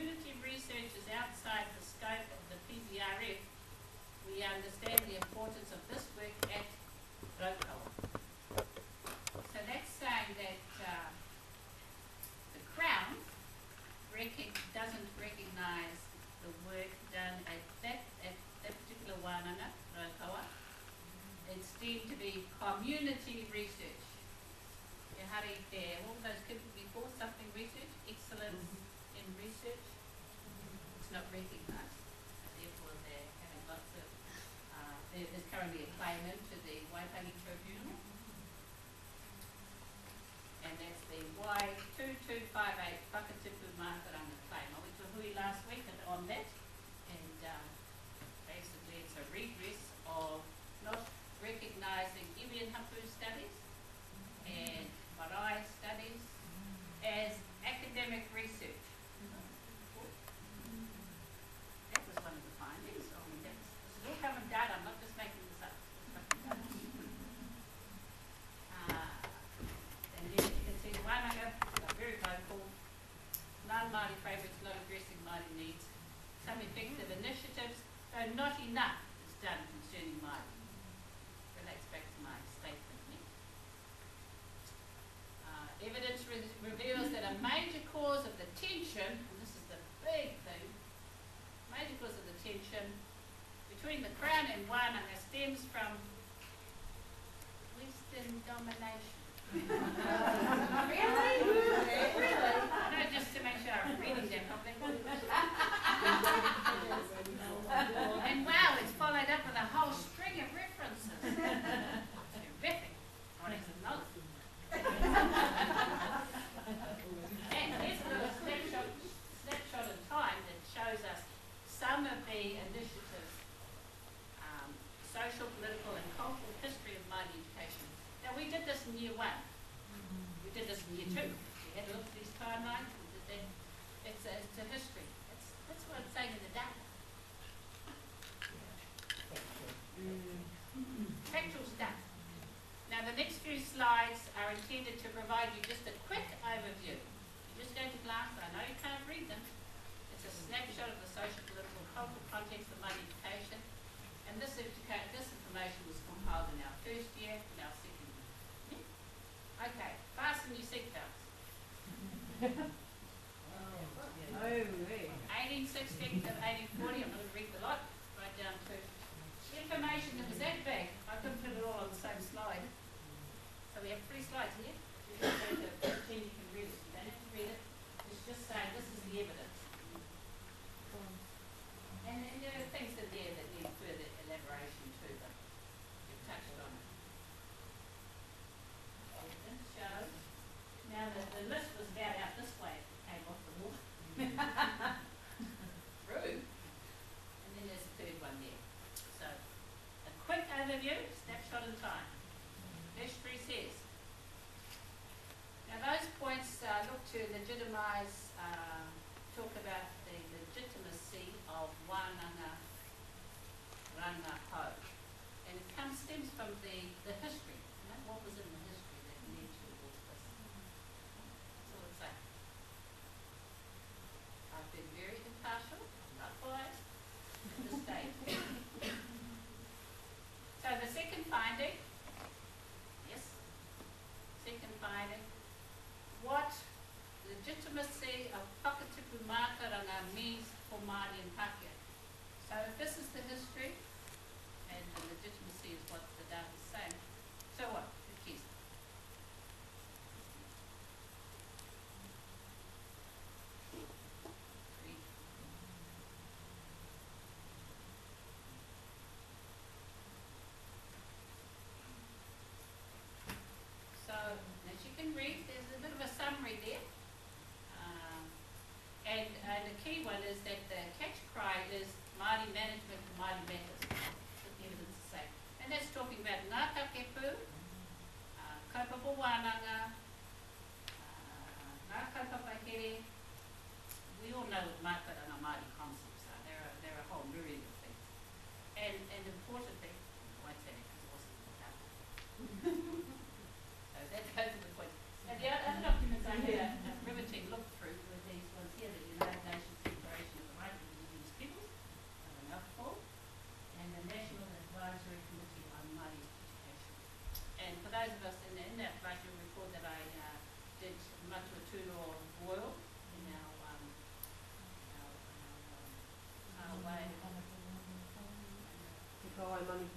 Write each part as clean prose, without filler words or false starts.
community research is outside the scope of the PBRF, we understand the importance of this work at Raukawa. So that's saying that the Crown doesn't recognise the work done at that particular wānanga, Raukawa. It's deemed to be community research. E hari te, what were those kids before? Something research? Excellence in research. It's not recognised. Therefore, they're having lots of, there's currently a claim into the Waitangi Tribunal. And that's the Y2258 Whakatipu Mātauranga claim. I went to Hui last week on that. And basically it's a redress of not recognising Iwian Hapu studies and marae studies as academic research. That was one of the findings. I mean, this is all common data, I'm not just making this up. And then you can see wānanga, very local, non-Māori favourites, not addressing Māori needs, some effective initiatives, though not enough is done concerning Māori. Relates back to my statement here. Evidence reveals that a major cause of the tension, and this is the big thing, major cause of the tension between the Crown and Wānanga stems from Western domination. Really? Really? No, just to make sure I'm reading that properly. And wow, it's followed up with a whole string of references. Terrific. Bodies of knowledge. And here's a little snapshot in time that shows us some of the initiatives, social, political and cultural history of Māori education. Now we did this in year 1. We did this in year 2. We had a look at these timelines. We did that. It's a history. That's what I'm saying in the data. Factual stuff. Now the next few slides are intended to provide you just a quick overview. You're just going to glance, I know you can't read them. It's a snapshot of the social, political, cultural context of Māori education. And this information was compiled in our first year and our second year. Yeah? Okay, fasten your seatbelts. 1860 to 1840, I'm going to read the lot, right down to information that was that big. I couldn't put it all on the same slide. So we have 3 slides here. You can read it. You can read it. You don't have to read it. It's just saying this is the evidence. And there are things in there that need further elaboration too, but you've touched on it. Evidence shows. Now the list was about out this way. It came off the wall. True. And then there's a third one there. So a quick overview, snapshot in time. History says. Now those points look to legitimise, talk about the legitimacy of wānanga rangahau. And it stems from the history. You know, what was in the history that led towards this. That's all it's saying. I've been very impartial, not biased, at this stage. So the second finding, yes, second finding, what legitimacy of Whakatipu Mātauranga means for Māori and Pākehā. So if this is the history, and the legitimacy is what the data is saying, so what? Who cares? So, as you can read, there's a bit of a summary there. And the key one is that the catch cry is Māori management and Māori matters. That's what the evidence is saying. And that's talking about Ngā Takepu, Kaupapa Wānanga, Ngā Kaupapa Here. We all know what Mātauranga Māori concepts are. There are a whole myriad of things. And importantly, I won't say that because it wasn't put up. So those are the points. And the other documents I had a riveting look through were these ones here, the United Nations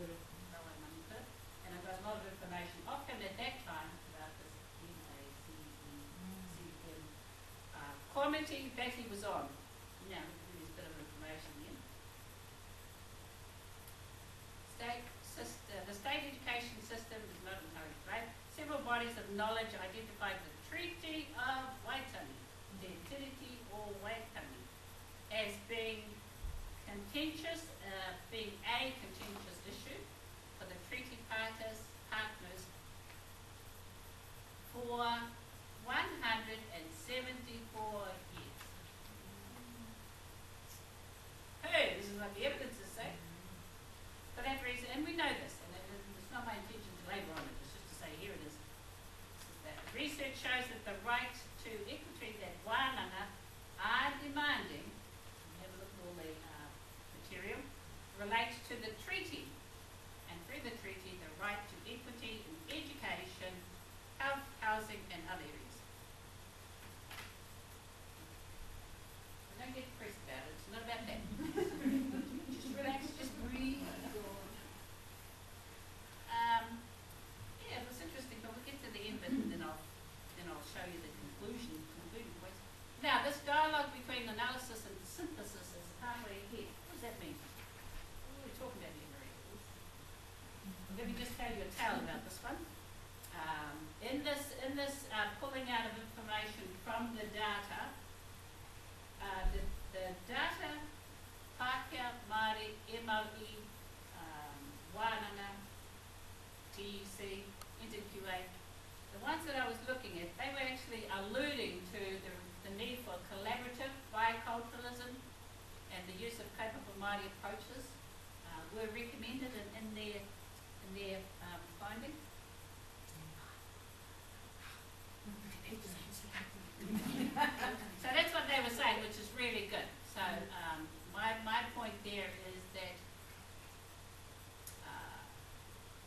Railway Manuka, and I got a lot of information off him at that time about this NACECM committee that he was on. Now, there's a bit of information here. The state education system is not encouraged, right? Several bodies of knowledge identified the Treaty of Waitangi, Te Tiriti o Waitangi, as being being a contentious issue for the treaty partners for 174 years. Hey, this is what the evidence is saying. For that reason, and we know this, and it's not my intention to labour on it, it's just to say here it is. That research shows that the right to equity that wānanga are demanding, have a look at all the material, relates to the treaty, and through the treaty, the right to equity in education, health, housing, and other areas. So don't get depressed about it, it's not about that. Just relax, just breathe. Yeah, it was interesting, but we'll get to the end of it, and then I'll show you the concluding points. Now, this dialogue between analysis and synthesis is halfway ahead. What does that mean? What are we talking about here, Maria? Well, let me just tell you a tale about this one. In this pulling out of information from the data, the data Pākehā Māori MOE Wānanga TEC NTQA, the ones that I was looking at, they were actually alluding to the need for collaborative biculturalism and the use of capable Māori approaches were recommended in their findings. So that's what they were saying, which is really good. So my point there is that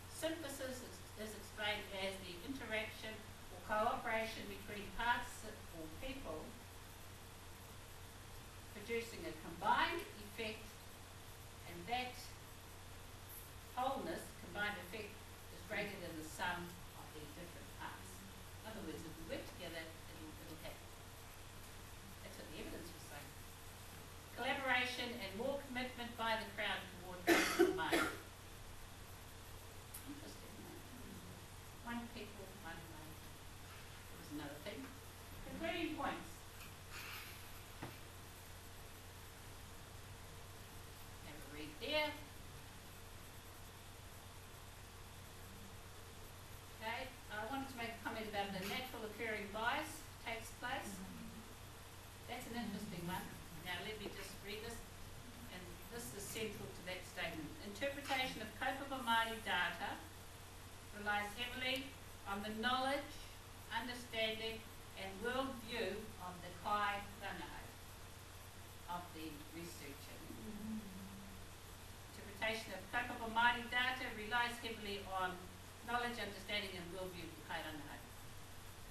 synthesis is explained as the interaction or cooperation between parts or people producing a combined effect, and that wholeness, combined effect, is greater than the sum of their different parts. In other words, if we work together, it'll happen. That's what the evidence was saying. Collaboration and more commitment by the Crown toward the mind. Interesting. One people, one mind. There was another thing. Concluding points. Have a read there. Okay, I wanted to make a comment about the natural occurring bias takes place. That's an interesting one. Now let me just read this, and this is central to that statement. Interpretation of Kaupapa Māori data relies heavily on the knowledge, understanding, and worldview of the kai rangahau of the researcher. Interpretation of Kaupapa Māori data relies heavily on knowledge, understanding, and worldview of the kai rangahau.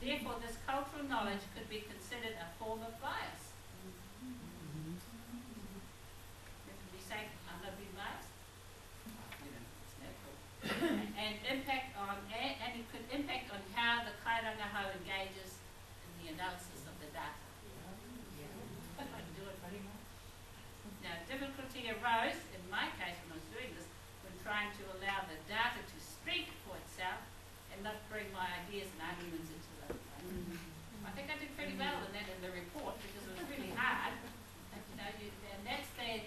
Therefore, this cultural knowledge could be considered a form of bias. We say, I'm not being biased. It's natural. And it could impact on how the kai rangahau engages in the analysis of the data. Now, difficulty arose, in my case when I was doing this, when trying to allow the data to speak for itself and not bring my ideas and arguments into the I think I did pretty well in that in the report, because it was really hard. And, and that's the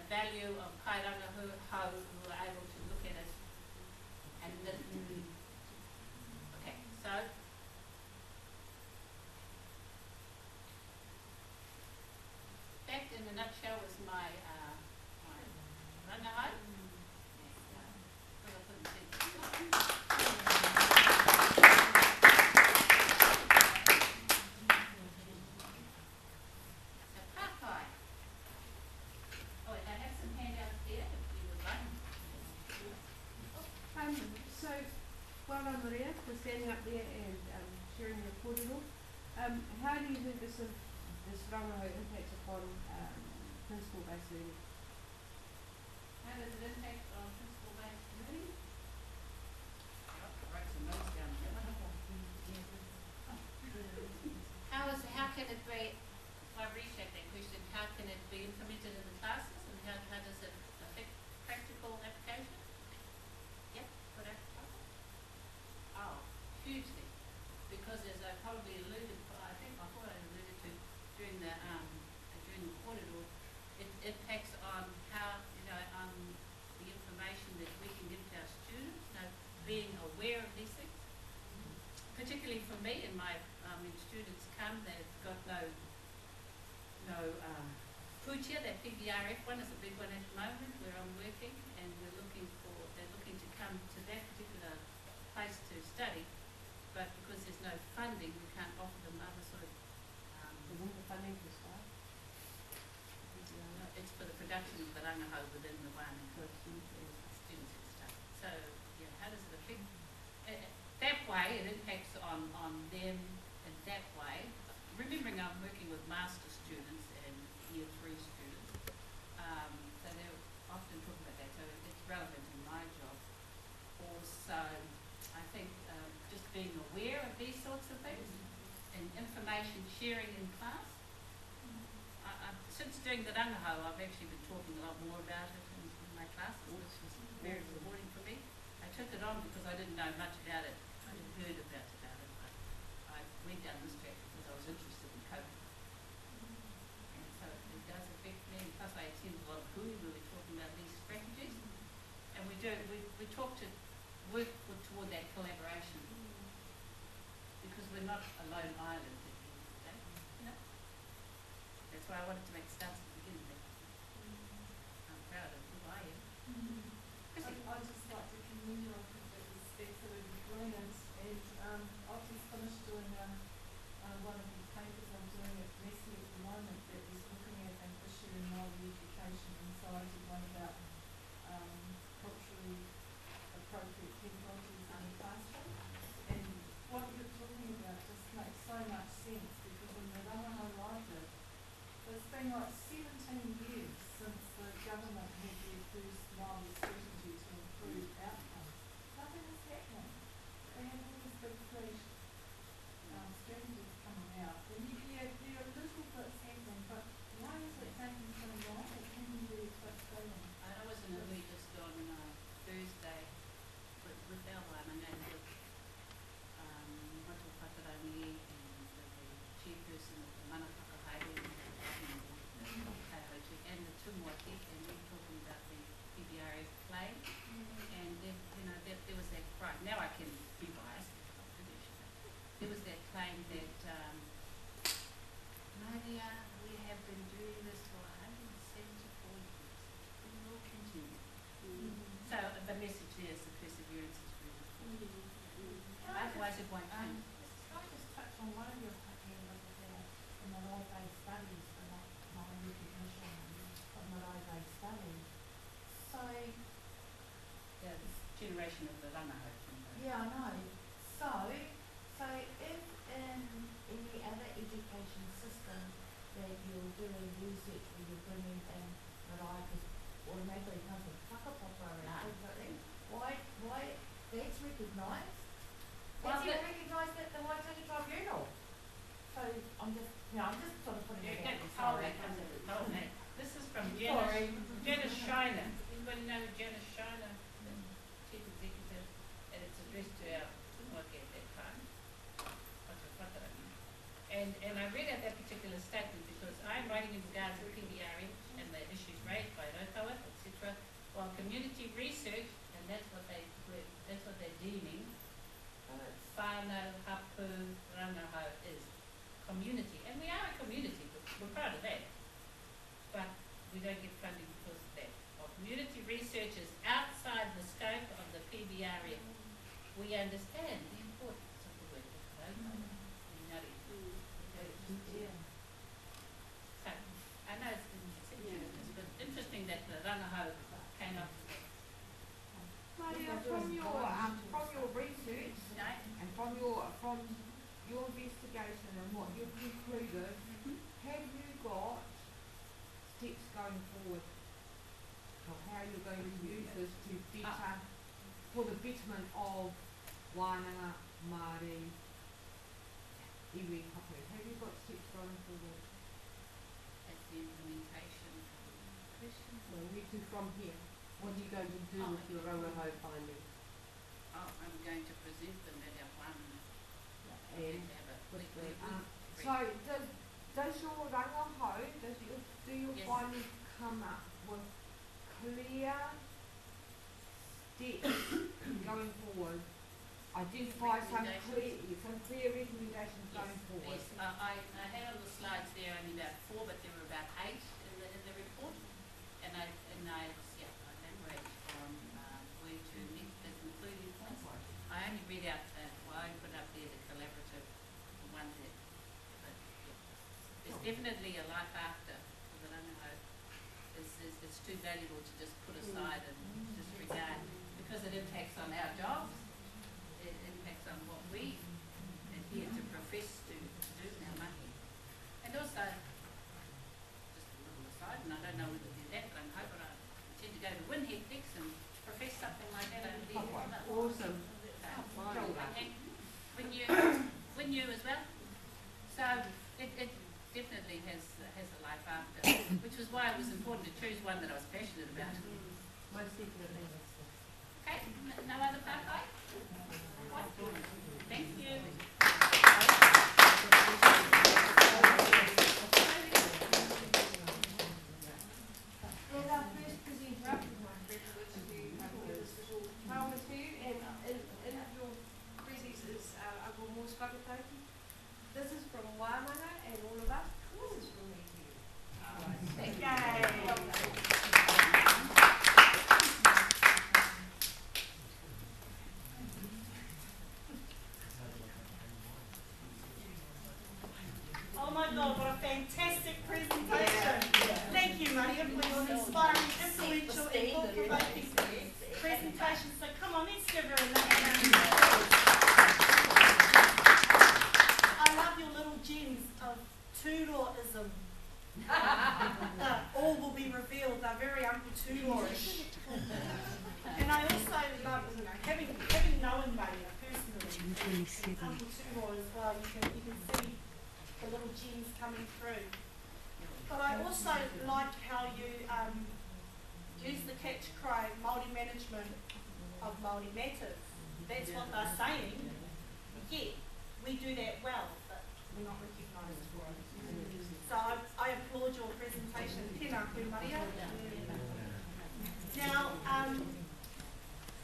value of kai rangahau who are able to look at it. And okay, so that in a nutshell was my rangahau. So, while Maria was standing up there and sharing your report, how do you think this rangahau impacts upon principle-based learning? How does it impact on principal-based learning? I wrote some notes down here. How can it be, if I reshape that question, how can it be implemented in the classes and how does it affect practical application? Yep, put out. Oh, hugely, because as I probably alluded, I thought I alluded to during the corridor, it impacts on how, on the information that we can give to our students, being aware of these things. Particularly for me and my, when students come, they've got no PUTIA, that PBRF one is a big one at the moment where I'm working, and they're looking to come to that particular place to study, but because there's no funding, we can't offer them other sort of, Isn't the funding for staff? it's for the production of the rangaho within the one and for students and stuff. So, yeah, how does it affect? That way, it impacts on them in that way. Remembering I'm working with master students and year 3 students, so they're often talking about that, so it's relevant in my job. Also, I think just being aware of these sorts of things and information sharing in class. Since doing the rangaho, I've actually been talking a lot more about it in my classes, which was very rewarding for me. I took it on because I didn't know much about it. I had heard about it, but I went down this track because I was interested in coping. And so it does affect me. Plus I attend a lot of hui where we're talking about these strategies. And we talk to work toward that collaboration. Because we're not a lone island at the end of the day, That's why I wanted to make stance at the beginning. I'm proud of who I am. Chrissy. I'd just like to commend you on that it's absolutely brilliant, and I've just finished doing one of these papers I'm doing at Leslie at the moment that is looking at an issue in Māori education and society, one about culturally appropriate pedagogies in the classroom. And what you're talking about just makes so much sense, because in the Rangaho Library, it's been like 17 years since the government had their first Māori strategy to improve outcomes. Nothing is happening. They have all these big flash strategies coming out. And there are little bits happening, but why is it taking so long? It can be really frustrating. I was in a hui just on Thursday with Elwana and with Watu Whakarangi and the chairperson of the Mana Whakahaere and the Tumuaki, and we were talking about the PBRF claim, and there was that cry. Now I can be biased, I'm British. There was that claim that Maria, we have been doing this for 174 years. We will continue. So the message there is the perseverance is really important. Otherwise it won't change. Can I just touch on one of your areas in the law-based studies about my recognition from the law-based studies? So, The generation of the rangaho. yeah, I know. So if in any other education system that you're doing research or you're bringing in marae, because automatically comes with whakapapa and things like that, why that's recognised? Well, That's even recognised at the Waitaki Tribunal. So I'm just sort of putting it out there. This is from Sorry. Janice Shiner. Anybody know Janice Shiner, the chief executive, and it's addressed to our Tumuaki at that time. Watu Whakarangi. And I read out that particular statement because I'm writing in regards to PBRF and the issues raised by Rokawa, etc. While community research, and that's what they're deeming, whānau, hapu, rangaho is community. And we are a community, we're proud of that. But we don't get funding because of that. While community research is outside the scope of the PBRF, we understand the importance of the work of Rangaho. Yeah. So, I know it's but interesting that the rangaho came up with that. Maria, from your research Right? and from your investigation and what you've concluded, have you got steps going forward or how you're going to use this to better, for the betterment of Wānanga, Māori, iwi kapu. Have you got steps going forward? That's the implementation question. So we do from here. What are you going to do with your Rauaho findings? Oh, I'm going to present them at our one. And have a with quick the, review. so does your Rauaho, do your Yes. findings come up with clear steps going forward? Identify some clear recommendations going forward. Yes, I had on the slides there only about 4, but there were about 8 in the report, and I elaborated on where to link the concluding points. I only read out I only put up there the collaborative one that, but yeah. There's definitely a life after the Rauaho. It's too valuable to just put aside and disregard, because it impacts on our jobs. It impacts on what we adhere to profess to do in our mahi. And also, just a little aside, and I don't know whether to do that, but I'm hoping I intend to go to Winhead next and profess something like that over there. Awesome. And when you as well. So it definitely has a life after, which was why it was important to choose one that I was passionate about. Most definitely. Okay, no other papai? Thank you. And our first presenter up is my privilege to give this little power to you, and in your presence is a more whakataukī. This is from Wānanga, and all of us, this is from me to you. Thank you. Oh my God, what a fantastic presentation. Thank you, Maria, for your inspiring, influential, and thought-provoking presentation. So come on, let's give her another round. I love your little gems of Tudor-ism. All will be revealed. They're very Uncle Tudor-ish. And I also love, having known Maria personally, Uncle Tudor as well, you can see the little gems coming through. But I also like how you use the catch cry Māori management of Māori matters. That's what they're saying. Yet we do that well, but we're not recognised for it. So I applaud your presentation. Tēnā koe, Maria. Now,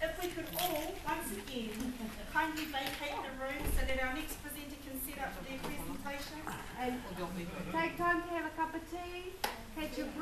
if we could all, once again, kindly vacate the room so that our next presenter can set up their presentation. And take time to have a cup of tea, catch your breath.